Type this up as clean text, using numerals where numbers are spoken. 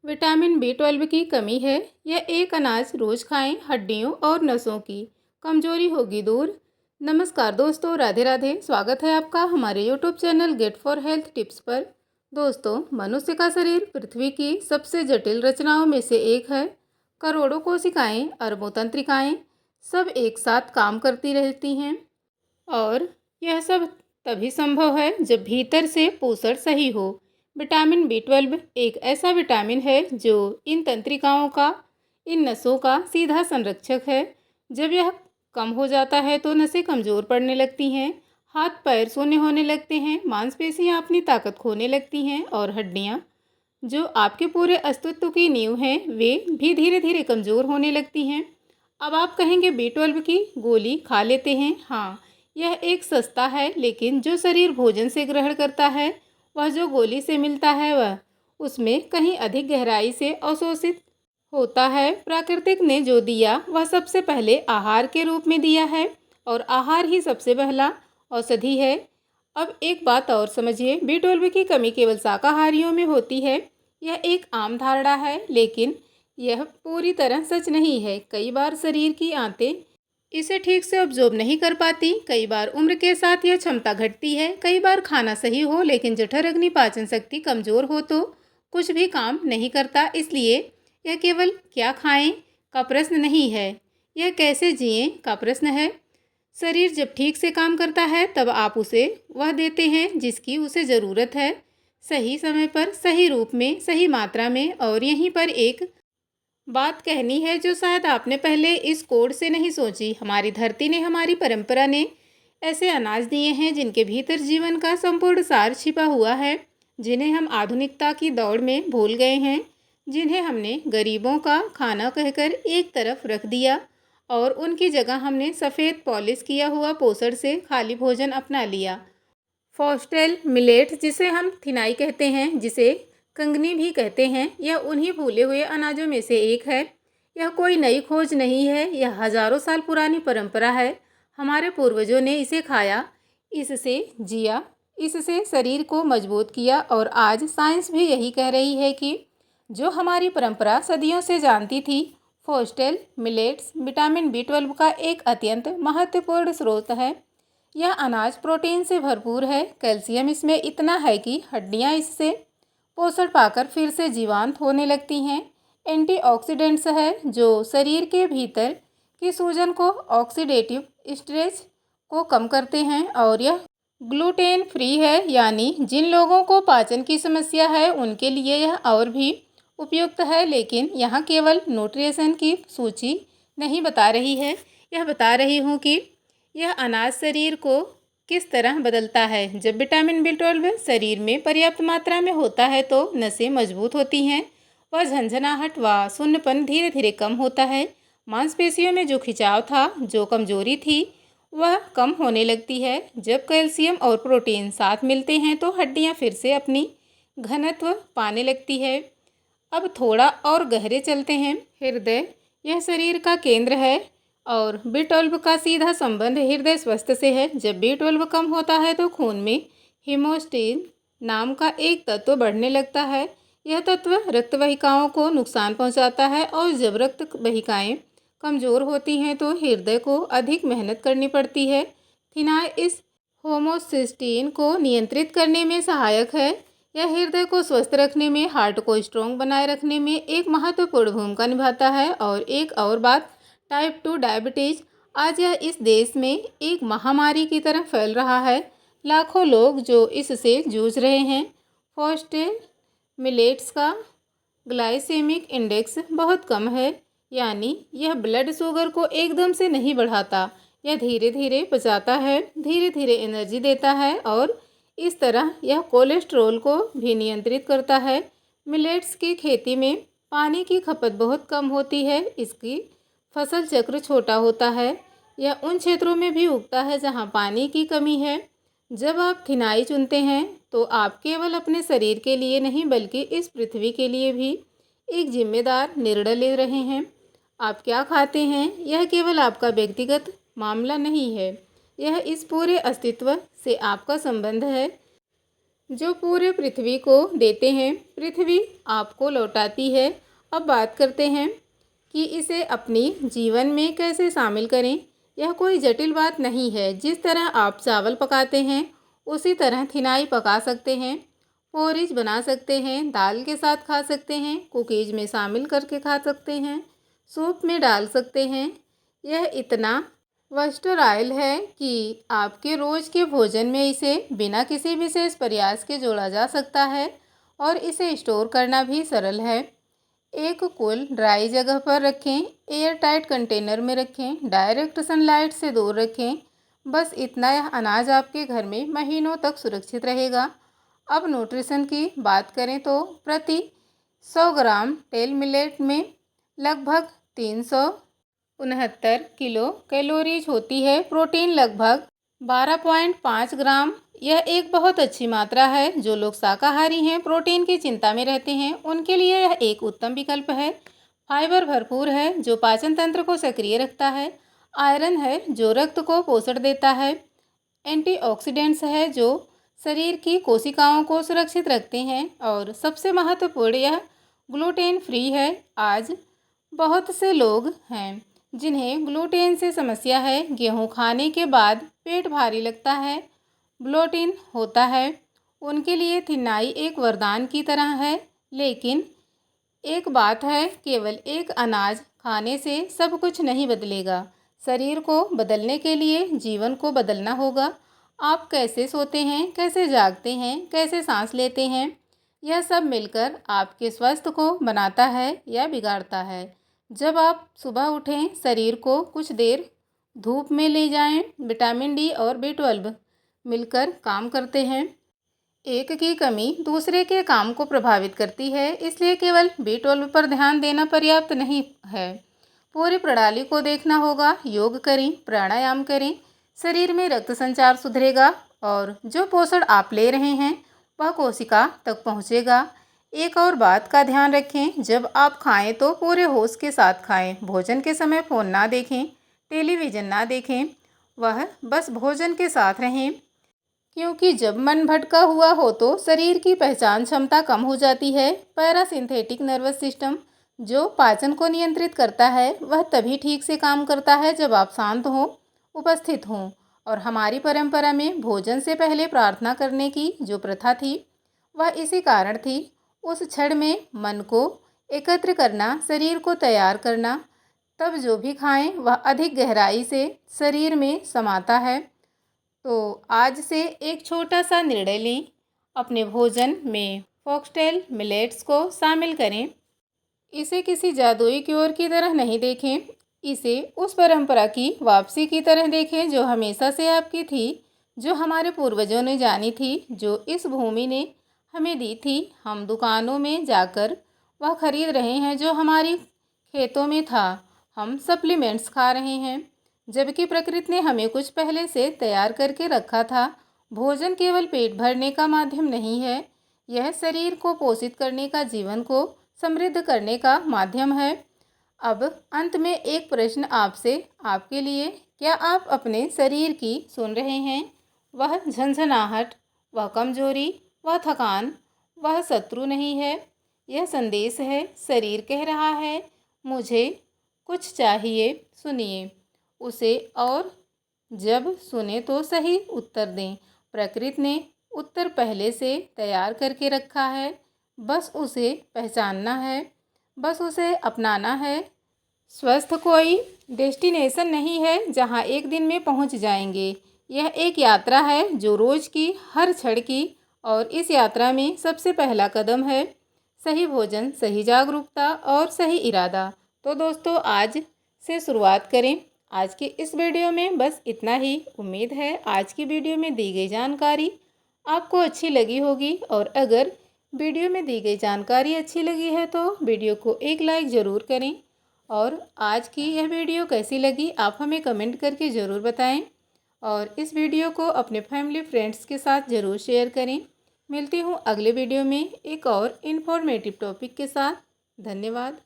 Vitamin B12 की कमी है। यह एक अनाज रोज खाएं, हड्डियों और नसों की कमजोरी होगी दूर। नमस्कार दोस्तों, राधे राधे। स्वागत है आपका हमारे YouTube channel get for health tips पर। दोस्तों, मनुष्य का शरीर पृथ्वी की सबसे जटिल रचनाओं में से एक है। करोड़ों कोशिकाएं, अरबों तंत्रिकाएं सब एक साथ काम करती रहती हैं और यह सब तभी संभव है जब भीतर से पोषण सही हो। विटामिन B12 एक ऐसा विटामिन है जो इन तंत्रिकाओं का, इन नसों का सीधा संरक्षक है। जब यह कम हो जाता है तो नसें कमज़ोर पड़ने लगती हैं, हाथ पैर सूने होने लगते हैं, मांसपेशियां अपनी ताकत खोने लगती हैं और हड्डियां, जो आपके पूरे अस्तित्व की नींव हैं, वे भी धीरे धीरे कमज़ोर होने लगती हैं। अब आप कहेंगे B12 की गोली खा लेते हैं। हाँ, यह एक सस्ता है, लेकिन जो शरीर भोजन से ग्रहण करता है वह जो गोली से मिलता है वह उसमें कहीं अधिक गहराई से अवशोषित होता है। प्रकृतिक ने जो दिया वह सबसे पहले आहार के रूप में दिया है और आहार ही सबसे पहला औषधि है। अब एक बात और समझिए, B12 की कमी केवल शाकाहारियों में होती है। यह एक आम धारणा है, लेकिन यह पूरी तरह सच नहीं है। कई बार शरीर की आंतें इसे ठीक से ऑब्जॉर्ब नहीं कर पाती। कई बार उम्र के साथ यह क्षमता घटती है। कई बार खाना सही हो लेकिन जठर अग्नि पाचन शक्ति कमज़ोर हो तो कुछ भी काम नहीं करता। इसलिए यह केवल क्या खाएं का प्रश्न नहीं है, यह कैसे जिएं का प्रश्न है। शरीर जब ठीक से काम करता है तब आप उसे वह देते हैं जिसकी उसे ज़रूरत है, सही समय पर, सही रूप में, सही मात्रा में। और यहीं पर एक बात कहनी है जो शायद आपने पहले इस कोड से नहीं सोची। हमारी धरती ने, हमारी परंपरा ने ऐसे अनाज दिए हैं जिनके भीतर जीवन का संपूर्ण सार छिपा हुआ है, जिन्हें हम आधुनिकता की दौड़ में भूल गए हैं, जिन्हें हमने गरीबों का खाना कहकर एक तरफ रख दिया और उनकी जगह हमने सफ़ेद पॉलिश किया हुआ पोषण से खाली भोजन अपना लिया। फॉक्सटेल मिलेट, जिसे हम थिनाई कहते हैं, जिसे कंगनी भी कहते हैं, यह उन्हीं भूले हुए अनाजों में से एक है। यह कोई नई खोज नहीं है, यह हजारों साल पुरानी परंपरा है। हमारे पूर्वजों ने इसे खाया, इससे जिया, इससे शरीर को मजबूत किया और आज साइंस भी यही कह रही है कि जो हमारी परंपरा सदियों से जानती थी। फॉक्सटेल मिलेट्स विटामिन B12 का एक अत्यंत महत्वपूर्ण स्रोत है। यह अनाज प्रोटीन से भरपूर है। कैल्शियम इसमें इतना है कि हड्डियां इससे पोषण पाकर फिर से जीवंत होने लगती हैं। एंटीऑक्सीडेंट्स है जो शरीर के भीतर की सूजन को, ऑक्सीडेटिव स्ट्रेस को कम करते हैं। और यह ग्लूटेन फ्री है, यानी जिन लोगों को पाचन की समस्या है उनके लिए यह और भी उपयुक्त है। लेकिन यहाँ केवल न्यूट्रिशन की सूची नहीं बता रही है, यह बता रही हूँ कि यह अनाज शरीर को किस तरह बदलता है। जब विटामिन B12 शरीर में पर्याप्त मात्रा में होता है तो नसें मजबूत होती हैं, वह झंझनाहट व सुन्नपन धीरे धीरे कम होता है। मांसपेशियों में जो खिंचाव था, जो कमजोरी थी, वह कम होने लगती है। जब कैल्शियम और प्रोटीन साथ मिलते हैं तो हड्डियां फिर से अपनी घनत्व पाने लगती है। अब थोड़ा और गहरे चलते हैं। हृदय, यह शरीर का केंद्र है और B12 का सीधा संबंध हृदय स्वास्थ्य से है। जब B12 कम होता है तो खून में हीमोस्टेट नाम का एक तत्व बढ़ने लगता है। यह तत्व रक्त वाहिकाओं को नुकसान पहुंचाता है और जब रक्त वाहिकाएं कमज़ोर होती हैं तो हृदय को अधिक मेहनत करनी पड़ती है। थिनाई इस होमोसिस्टीन को नियंत्रित करने में सहायक है। यह हृदय को स्वस्थ रखने में, हार्ट को स्ट्रॉन्ग बनाए रखने में एक महत्वपूर्ण भूमिका निभाता है। और एक और बात, टाइप 2 डायबिटीज़ आज यह इस देश में एक महामारी की तरह फैल रहा है। लाखों लोग जो इससे जूझ रहे हैं। फॉक्सटेल मिलेट्स का ग्लाइसेमिक इंडेक्स बहुत कम है, यानी यह ब्लड शुगर को एकदम से नहीं बढ़ाता, यह धीरे धीरे पचाता है, धीरे धीरे एनर्जी देता है और इस तरह यह कोलेस्ट्रॉल को भी नियंत्रित करता है। मिलेट्स की खेती में पानी की खपत बहुत कम होती है, इसकी फसल चक्र छोटा होता है। यह उन क्षेत्रों में भी उगता है जहां पानी की कमी है। जब आप थिनाई चुनते हैं तो आप केवल अपने शरीर के लिए नहीं बल्कि इस पृथ्वी के लिए भी एक जिम्मेदार निर्णय ले रहे हैं। आप क्या खाते हैं यह केवल आपका व्यक्तिगत मामला नहीं है, यह इस पूरे अस्तित्व से आपका संबंध है। जो पूरे पृथ्वी को देते हैं, पृथ्वी आपको लौटाती है। अब बात करते हैं कि इसे अपनी जीवन में कैसे शामिल करें। यह कोई जटिल बात नहीं है। जिस तरह आप चावल पकाते हैं उसी तरह थिनाई पका सकते हैं, पोरिज बना सकते हैं, दाल के साथ खा सकते हैं, कुकीज़ में शामिल करके खा सकते हैं, सूप में डाल सकते हैं। यह इतना वर्सटाइल है कि आपके रोज़ के भोजन में इसे बिना किसी विशेष प्रयास के जोड़ा जा सकता है और इसे स्टोर करना भी सरल है। एक कूल ड्राई जगह पर रखें, एयर टाइट कंटेनर में रखें, डायरेक्ट सनलाइट से दूर रखें। बस इतना, यह अनाज आपके घर में महीनों तक सुरक्षित रहेगा। अब न्यूट्रिशन की बात करें तो प्रति 100 ग्राम टेल मिलेट में लगभग 369 किलो कैलोरीज होती है। प्रोटीन लगभग 12.5 ग्राम। यह एक बहुत अच्छी मात्रा है। जो लोग शाकाहारी हैं, प्रोटीन की चिंता में रहते हैं, उनके लिए यह एक उत्तम विकल्प है। फाइबर भरपूर है जो पाचन तंत्र को सक्रिय रखता है। आयरन है जो रक्त को पोषण देता है। एंटीऑक्सीडेंट्स है जो शरीर की कोशिकाओं को सुरक्षित रखते हैं। और सबसे महत्वपूर्ण, यह ग्लूटेन फ्री है। आज बहुत से लोग हैं जिन्हें ग्लूटेन से समस्या है। गेहूं खाने के बाद पेट भारी लगता है, ब्लोटिन होता है। उनके लिए थिनाई एक वरदान की तरह है। लेकिन एक बात है, केवल एक अनाज खाने से सब कुछ नहीं बदलेगा। शरीर को बदलने के लिए जीवन को बदलना होगा। आप कैसे सोते हैं, कैसे जागते हैं, कैसे सांस लेते हैं, यह सब मिलकर आपके स्वास्थ्य को बनाता है या बिगाड़ता है। जब आप सुबह उठें, शरीर को कुछ देर धूप में ले जाएं। विटामिन डी और B12 मिलकर काम करते हैं। एक की कमी दूसरे के काम को प्रभावित करती है, इसलिए केवल B12 पर ध्यान देना पर्याप्त नहीं है। पूरी प्रणाली को देखना होगा। योग करें, प्राणायाम करें, शरीर में रक्त संचार सुधरेगा और जो पोषण आप ले रहे हैं वह कोशिका तक पहुंचेगा। एक और बात का ध्यान रखें, जब आप खाएं तो पूरे होश के साथ खाएं। भोजन के समय फ़ोन ना देखें, टेलीविज़न ना देखें, वह बस भोजन के साथ रहें। क्योंकि जब मन भटका हुआ हो तो शरीर की पहचान क्षमता कम हो जाती है। पैरासिम्पैथिक नर्वस सिस्टम जो पाचन को नियंत्रित करता है, वह तभी ठीक से काम करता है जब आप शांत हों, उपस्थित हों। और हमारी परंपरा में भोजन से पहले प्रार्थना करने की जो प्रथा थी, वह इसी कारण थी। उस क्षण में मन को एकत्र करना, शरीर को तैयार करना, तब जो भी खाएं वह अधिक गहराई से शरीर में समाता है। तो आज से एक छोटा सा निर्णय लें, अपने भोजन में फॉक्सटेल मिलेट्स को शामिल करें। इसे किसी जादुई क्योर की तरह नहीं देखें, इसे उस परंपरा की वापसी की तरह देखें जो हमेशा से आपकी थी, जो हमारे पूर्वजों ने जानी थी, जो इस भूमि ने हमें दी थी। हम दुकानों में जाकर वह खरीद रहे हैं जो हमारी खेतों में था। हम सप्लीमेंट्स खा रहे हैं, जबकि प्रकृति ने हमें कुछ पहले से तैयार करके रखा था। भोजन केवल पेट भरने का माध्यम नहीं है, यह शरीर को पोषित करने का, जीवन को समृद्ध करने का माध्यम है। अब अंत में एक प्रश्न आपसे, आपके लिए, क्या आप अपने शरीर की सुन रहे हैं? वह झंझनाहट, वह कमजोरी, वह थकान, वह शत्रु नहीं है। यह संदेश है। शरीर कह रहा है मुझे कुछ चाहिए। सुनिए उसे और जब सुने तो सही उत्तर दें। प्रकृति ने उत्तर पहले से तैयार करके रखा है, बस उसे पहचानना है, बस उसे अपनाना है। स्वस्थ कोई डेस्टिनेशन नहीं है जहां एक दिन में पहुंच जाएंगे। यह एक यात्रा है जो रोज़ की हर क्षण की, और इस यात्रा में सबसे पहला कदम है सही भोजन, सही जागरूकता और सही इरादा। तो दोस्तों, आज से शुरुआत करें। आज के इस वीडियो में बस इतना ही। उम्मीद है आज की वीडियो में दी गई जानकारी आपको अच्छी लगी होगी, और अगर वीडियो में दी गई जानकारी अच्छी लगी है तो वीडियो को एक लाइक ज़रूर करें। और आज की यह वीडियो कैसी लगी आप हमें कमेंट करके ज़रूर बताएं, और इस वीडियो को अपने फैमिली फ्रेंड्स के साथ ज़रूर शेयर करें। मिलती हूँ अगले वीडियो में एक और इन्फॉर्मेटिव टॉपिक के साथ। धन्यवाद।